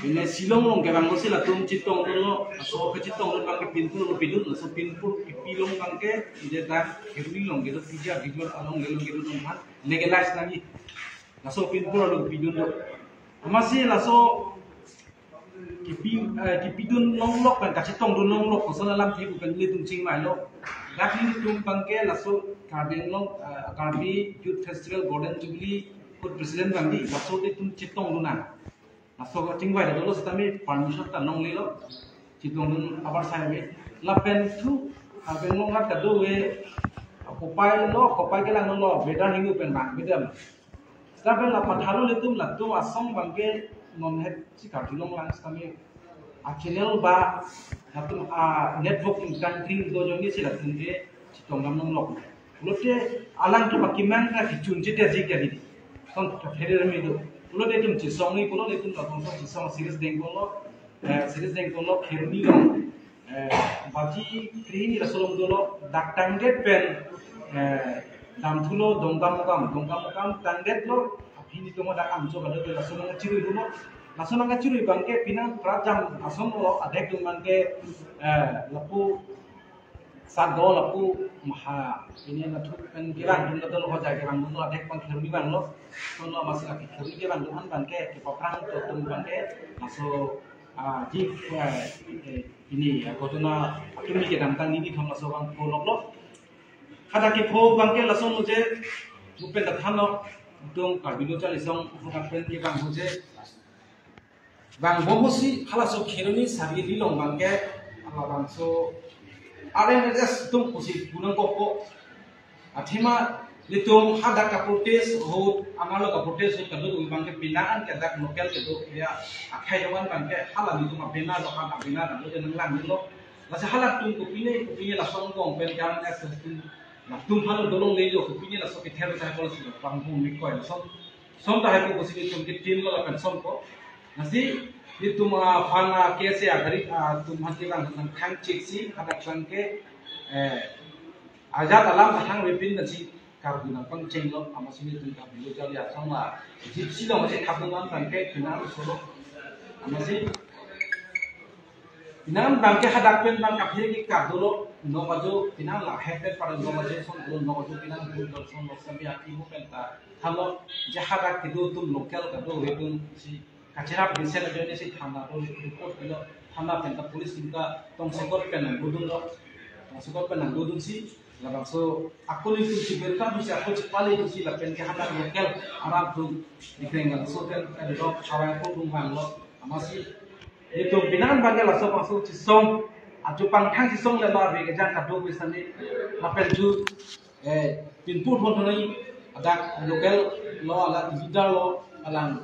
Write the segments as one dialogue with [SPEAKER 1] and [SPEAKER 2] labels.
[SPEAKER 1] Ini silong long kebang lo sila tum citong lo, so ke citong lo bang ke pintu lo pidun lo so pintu pilong bang ke jeda kiri long gitu tiga gitu along gitu tuhan legalize lagi, so pintu lo pidun lo, masih lah so kipidun long lok kan kacitong do long lok so dalam tibu kan litung cing mai lo, tapi tum bang ke lah so karbin long karbi youth festival golden jubilee put president bang di, lah so tum citong lo na. So tinggal ada dulu setami permission tanong lilo, citong abar saya be, lapen tu, apen ngongat kado we, kopai ke lang lo, beda hingu pen bang, beda. Setelah lapan halu itu latum asong bangke non head si kartulong lang setami, channel ba, latum network country do joni si latum ke citong namong lo. Ulote alang tu pakiman na kicun cita jika di, kon kafir itu. Ulo de tum chisong ni ulo de tum la tum chisong series deng lo khirni lo baji krini la solom dolo dak tangdet pen dam thulo dongkam mukam tangdet lo apini to dak amso kalo la solom chiri dolo la solom chiri bangke pinang prajam asom lo adek tum bangke lapu sado lapu maha ini na thuk pen kirang dum dolo ho ja kirang dum adek pang khirni bang lo sono masih lagi khirni ke bang duhan bangke ke paprang to tum bangke maso ji ini kotuna kini ke dantang ini thong maso bang ko lok kada ke pho bangke lason muje mupen da thano dong karbino chali song ka pen ke bang muje bang bomosi khala so khirni sari dilong bangke bang so ada yang tum kusi gunung koko athima litung hadak kapotes hot amalo kapotes hot kado bangke pinaan kadak lokal kedo ya akhai jawan bangke hala litung apena lo kan apena kado jeneng lang lo lasa halak tum kupine la song gong pen kan access tum la tum halo dolong lejo kupine la so ke thero ta kol silo pangbu mikoi som ta hai ko kusi tum ke tin lo kan som ko nasi itu fana kese agari tum hati bang khang chiksi hadak bangke azat alam thang wipin nasi karbuna pang cenglo amasini tu kabilo jali asama jipsi lo masih kabungan bangke kinam solo amasi kinam bangke hadak pen bang kaphe ki kadulo no bajo kinam la hepet para no bajo son no bajo kinam bul dol son lo sabi aki mu penta thalo je hadak kidu tum lokal kadu wetun si kacirap bisel jone si thana ro report kilo thana penta police inka tong sekor pen budun lo sekor pen budun si labang so aku itu ciberkan bisa aku cepali itu sih lapen ke hadak lokal arab tu dikrengal so kan ada dok kawan aku rumah lo masih itu binaan bangga lah so masuk cisong aju pangkang cisong lebar be kejan kadok bisani lapen tu pintu thonai ada lokal lo ala vida lo alang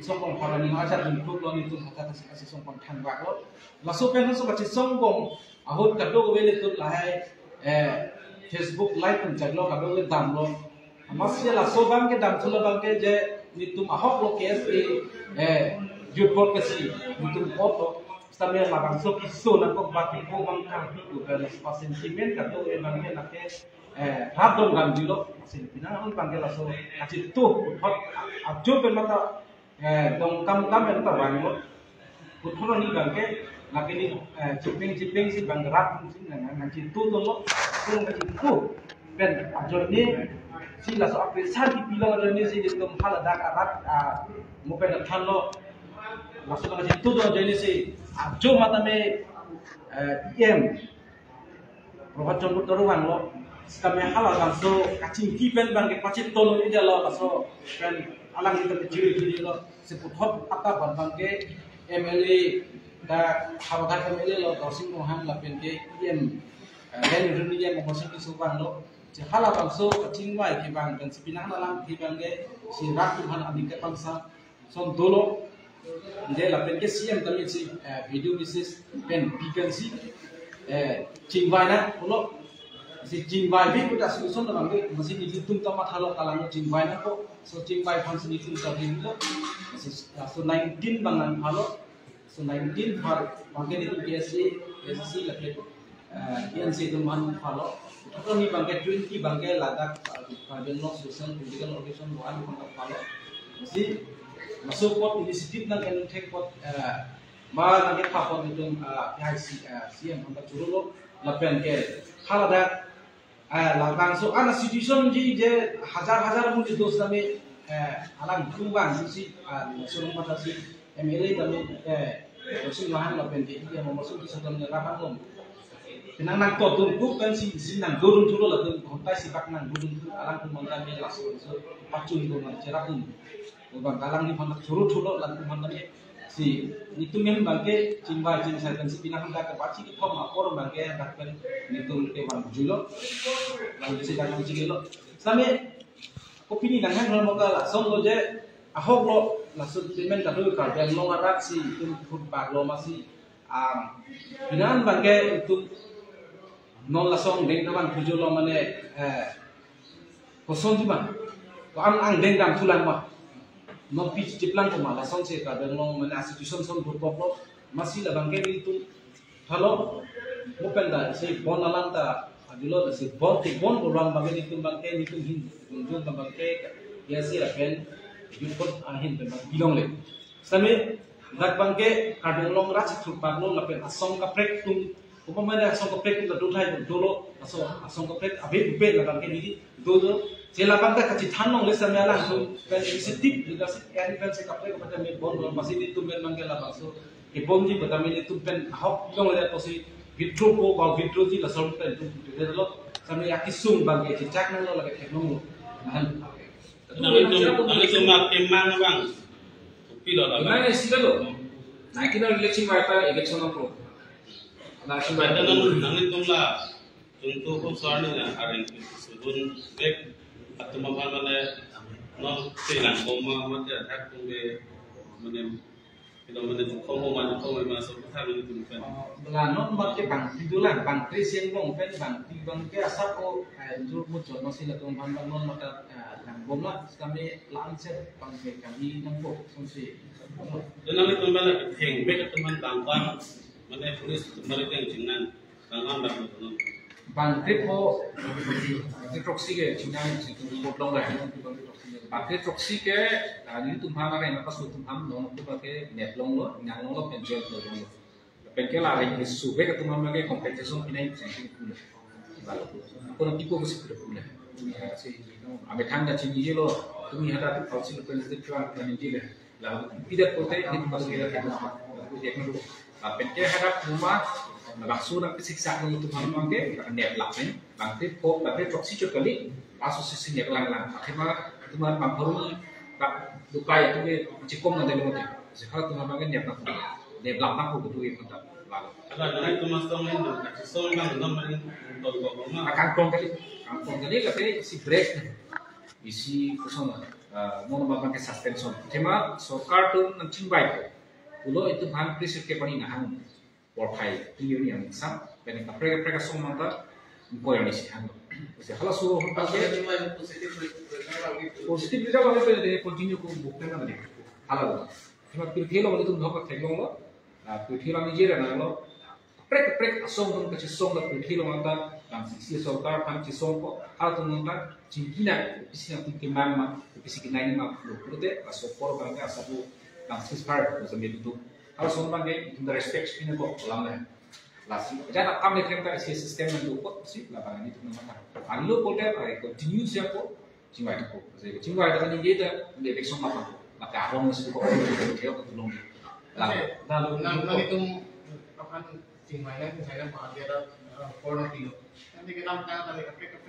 [SPEAKER 1] cisong kong parani aja pintu lo itu kata cisong pangkang bak lo laso pen so cisong kong ahut kadok bele tu lahai Facebook live pun jaglo kado le dam lo masih lah so bang ke dam thula bang ke je nitum ahok lo kes youth vote kasi nitum foto sampai lah bang so kiso na ko baki ko bang kan itu ke las sentiment kado e bang ke na ke radon gam dilo masih pinang bang ke lah so aci tu hot ajo pe mata dong kam en ta bang lo puthoro ni bang ke lagi ni ciping si bang gerak sih ngaji tu lo kurang ngaji tu ben ajo ni si la so apresa di bilang ajo ni si itu hal ada karat mo pen than lo laso ngaji tu do ajo ni si ajo mata me em probat contoh teruang lo kami hal langsung kacing kipen bang ke pacit tolo ni lo laso ben alang itu ciri lo sebut hot apa bang ke MLA da habakat MLA lo dorsing mohan lapen ke em dan dunia menguasai suban lo hala bangso tingwai ke bang dan sepinang dalam ke bang ke si ratu han adik bangsa son dolo de lapen ke CM kami si video message pen bigan si tingwai na lo si tingwai bi kita solution dalam ke masih di tum tamat halo kalango tingwai na ko so tingwai function itu tadi lo so 19 bangan halo so 19 har bangke itu PSC lapen yang saya teman follow, atau ni bangkai 20 bangkai ladak, kajian lo social political organization bukan bangkai follow, mesti masuk pot inisiatif nang kan tek pot ma nang ke pot itu PIC yang kita curul lapen ke halada langkang so ana situation ji je हजार मुझे दोस्त में alang kumbang si suruh mata si MLA kami dosin lahan lapen ke dia memasuk di sedang rapat om Pinang nang to turku kan si nang dorun turu la tu hontai si pak nang dorun turu alang pun mantan ni langsung so pacun tu nang cerakun bang kalang ni pandak turu turu lan tu mantan si itu men bangke cimba cim saya kan si pinang hendak ke paci ke pom apor bangke hendak kan itu ke wan julo lang si kan ci lo same opini nang han mo kala song lo je ahok lo langsung timen ka tu ka dan lo ngarak si itu food bag lo masih pinang bangke itu non lasong deng kawan pujo lo mane kosong cuma ko ang deng dam tulang mah non pitch ciplang ko mah lasong se ka deng long mane institution son burpok lo masih la bangke itu halo open da se bon alang ta adilo da se bon orang bangke itu bangke itu hin junjun bangke ya si apen yukot ahin da bilong le same dak bangke ka deng long rach thupag lo lapen asong ka prek tum upamanya asong kopek itu dudai dulu asong kopek abe upe la bangke ni dulu sela bangka kaci thanong le samya lang tu kan inisiatif juga kan kan se kapre kepada me bon masih itu men mangke la baso e bom ji pada me itu pen hok long le posi withdraw ko ba withdraw ji la som pen tu de lo samya yakisung bangke cicak nang lo la ke nong han
[SPEAKER 2] nang itu mak emang bang pilo la
[SPEAKER 3] nang sila lo na kina election wifi election pro
[SPEAKER 2] Nasi badan nangin tumla, untuk soalnya hari ini sebelum back atau mana non silang koma macam hak tunggu mana kita mana koma mana masuk hari itu kan.
[SPEAKER 1] Lah non macam bang tidulan bang Christian bang pen bang ke asap ko jur muncul masih la tuh bang non mata yang bomla kami lansir bang kami yang bok sonsi.
[SPEAKER 2] Dan nangin tumla lagi heng back teman tangkap mana polis mereka yang jengan tangan dah betul.
[SPEAKER 1] Bang Kripo
[SPEAKER 3] di proxy ke China itu potong lah pakai proxy ke ini tumham apa yang apa sudah tumham non itu pakai net long lo yang long lo penjual lo long lo penjual lah yang subek ke tumham lagi competition ini senting pula aku nanti aku mesti pula si ame tanda cini je lo tumi ada tu proxy lo penjual cuan kan je lah tidak kote ini masuk ke dalam penke harap rumah langsung nak siksa itu tumham ke net lapen bangkit kok bangkit proxy cokali masuk sisi net lang akhirnya tumham mampu tak duka itu ke cikom nanti lo mati sekarang tumham ke net nak net lang aku betul itu tak lalu
[SPEAKER 2] Kalau itu mas tong itu, song kan nomor
[SPEAKER 3] akan kongkali tapi si break isi kusona mau nambahkan ke suspension cuma sokar tuh nanti baik ulo itu bahan prinsip ke pani nahan portai tinggi yang sam penek prega song manta ko yang isi hang jadi kalau suruh pakai positif bisa kalau itu continue ko bukti mana deh halal cuma pilih lo itu nggak pakai lo pilih lo Nigeria lo prek song tuh kecil song lah pilih lo manta yang sisi sokar pan song ko hal tuh manta cingkina isi yang tinggi mama isi kinain mah lo perutnya asopor bangga asabu langsung start macam itu. Kalau soal bangke itu respect ini kok lama lasi. Jadi kami kerja isi sistem yang kok sih lapangan itu memang. Kalau kau dah continue siapa, cuma itu kok. Jadi cuma itu kan dia ada election apa? Maka orang mesti kok dia ketulung.
[SPEAKER 4] Lalu itu akan cingmainya misalnya ada corner kilo. Nanti kita akan kami kapek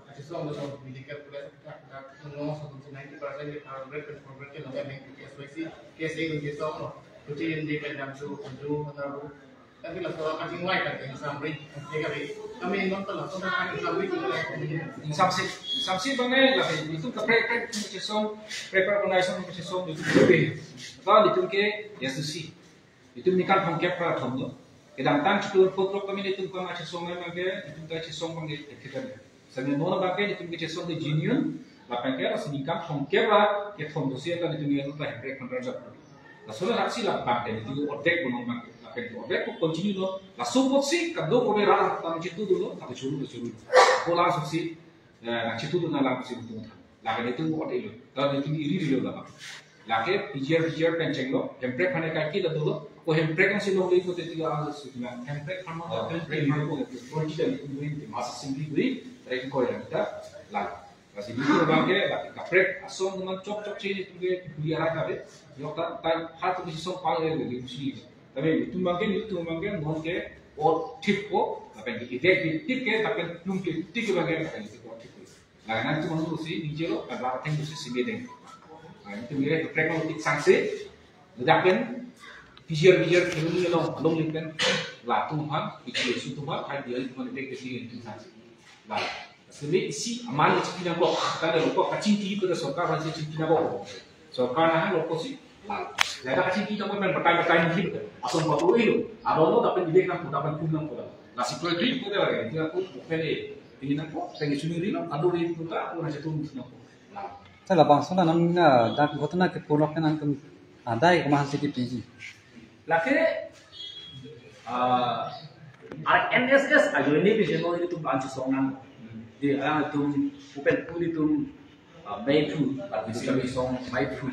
[SPEAKER 4] kasih soal soal militer pula kita ngomong soal 90% di rate and progress yang ada di KSYC KSA itu soal itu yang di pendam tu atau tapi lah soal kasih white kan yang sampai kami nonton lah soal kasih sampai
[SPEAKER 3] Samsi bangke lah itu kapek song prepare organization song itu lebih. Kalau itu ke ya susi itu nikah pangkep para thomdo. Kadang-kadang cukup foto kami itu kau macam song memang ke itu macam song bangke kita. Sambil nona bangke itu macam song di genuine, lapang ke asal nikah pangkep lah ke thomdo sih kan itu ni itu lah break control. Lalu hasil lah bangke itu objek gunung bangke. Lapang itu objek tu continue lo. Lalu buat sih kadang kau berada dalam situ dulu, tapi curu. Kau langsung sih nak situ tu nak langsung situ. Lapang itu buat itu. Kalau itu iri lah bang. laki pijer penceng lo, hemprek hane kaki dah dulu, ko hemprek yang silo beli ko tiga alas sudah, hemprek kan mana hemprek mana ko, ko kita ini masa simply beli, trek ko yang kita lagi. Kasi dito bangke, laki kaprek, asong dengan cok sini tu ke beli arah kabe, yo tak hatu di song pang yang lebih sih. Tapi itu bangke non ke, or tip ko, tapi di tip ke, tapi belum ke tip bangke tapi itu tip. Nah nanti mana tu sih, di jero, ada orang tu sih sebedeng. Nah itu mira kaprek mau tik sanksi, ledakan, pijer keluni long lipen, latung han, pijer suatu han, hai dia itu mana dek kesini itu sanksi. Nah. Sebenarnya isi aman itu tidak boleh. Kalau lokok kacing tinggi pada sokar masih tidak boleh. Sokar nah lokok sih. Lalu kacing tinggi tak boleh bertanya gitu. Asal 40 kilo. Ada orang dapat didekat, dapat pulang pula. Nasi kulit itu dah orang. Dia aku bukan ini nak kok. Saya sendiri nak. Aduh itu tak. Aku nasi turun nak.
[SPEAKER 5] Saya lapang sana namanya dah gotna ke polok kan angkum ada yang mahal sedikit biji.
[SPEAKER 3] Laki NSS aja ini bisa itu bantu songan. Di orang itu bukan pun itu maipu, tapi kami song maipu,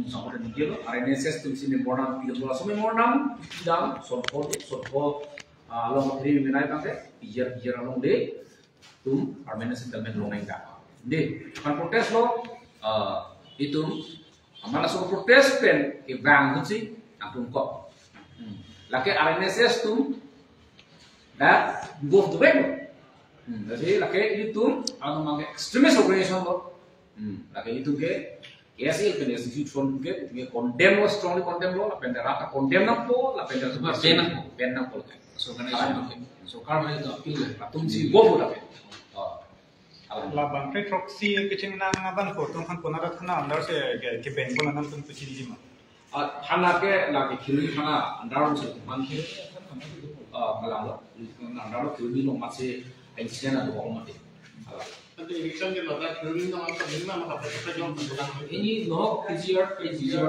[SPEAKER 3] sampai dengan dia, RNSS tu sini mornam, tiga belas sampai mornam, jam, sorpo, along hari minai bangke, pijar along deh, tu RNSS dalam long enggak. Deh, kan protes lo, itu, mana so protes pen, bang tu sih, ampun kok. Laki RNSS tu, dah, buat tu bang. Jadi laki itu, anu mangke extremist organization lo, laki itu ke, ESL kan institution ke, dia condemn lo, strongly condemn lo, lapenda rata condemn nampo, lapenda semua ben nampo kan, organization so karena itu apil, atum si bobo tapi,
[SPEAKER 6] Labang proxy kecing nang naban foto kan pernah datang andar se ke Bengal nang tentu sini mah.
[SPEAKER 3] Hana ke laki kiri hana andar se mangke, kalau andar kiri lo masih Insiden ada orang mati.
[SPEAKER 4] Nanti election ke latar kiri nama apa ini nama apa kita jom pendulang.
[SPEAKER 3] Ini no easier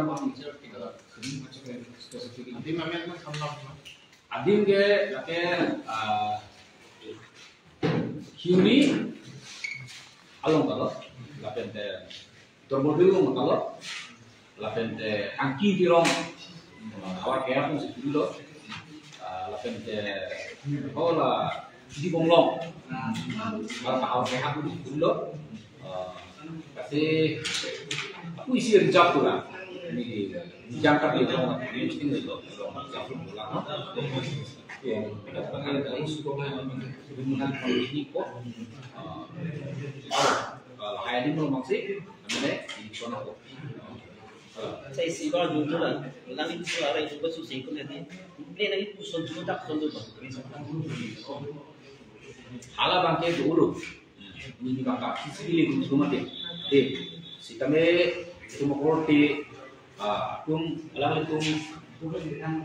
[SPEAKER 3] mana kita kiri macam ni spesifik.
[SPEAKER 4] Nanti mamen tu sampai.
[SPEAKER 3] Adim ke laki Huni along kalau lapente termobil lo kalau lapente angki dirong awak kaya pun seperti itu lapente lah di bonglong, kalau kau rehat dulu, kasi aku isi rejak tu lah, ini jangkar dia orang ini mesti ni lo, jangkar tu lah, ya, kita panggil dari sekolah dengan ini kok, hari ini belum masih, namanya ini soal kok.
[SPEAKER 7] Saya sih kalau jujur lah, langit suara itu betul sih kau nanti, ini lagi pusat tak sondu tu.
[SPEAKER 3] Hala bangke dulu, ini bangka sisi ini cuma deh, si kami cuma korte, alam itu, mungkin itu yang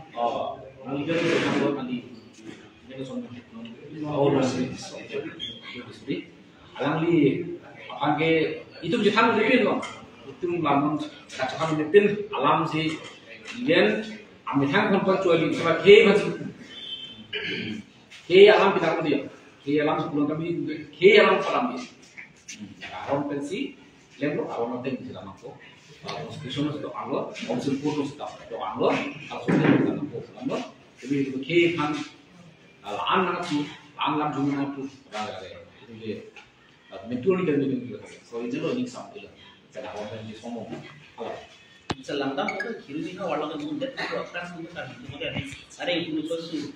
[SPEAKER 3] nanti, ini soalnya, alam li, bangke itu jangan lebih loh, itu lamun kacauan lebih alam si, kemudian ambil hang konvensional sebagai macam, alam kita dia. Alam sebelum kami alam palam ni. Alam pensi, lembut alam nanti kita nampak. Konstitusi itu alam, konstitusi itu alam, kalau sudah kita nampak alam. Jadi itu kan alam jumlah itu ada. Itu dia. Mentul ni dan itu juga. So itu loh ini sampai lah. Kita alam pensi semua alam.
[SPEAKER 7] Selangkah itu kiri ni kan walau kan mudah tu akan semua kan itu mungkin ada yang itu tu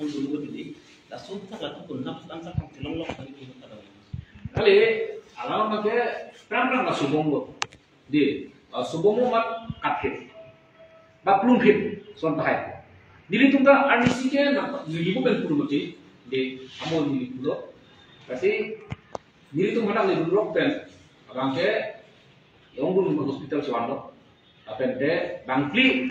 [SPEAKER 7] dulu tu langsung tak laku pun nak tangkap long tadi kita tahu.
[SPEAKER 3] Kali alam macam terang lah subong lo, di subong lo mat kathir, baplung hit sontai. Dili tu kan anisi ke nak ibu ben puluh macam di amol dili tu lo, kasi dili tu mana le dulu pen, abang ke yang dulu hospital siwan lo, apa ente bangkli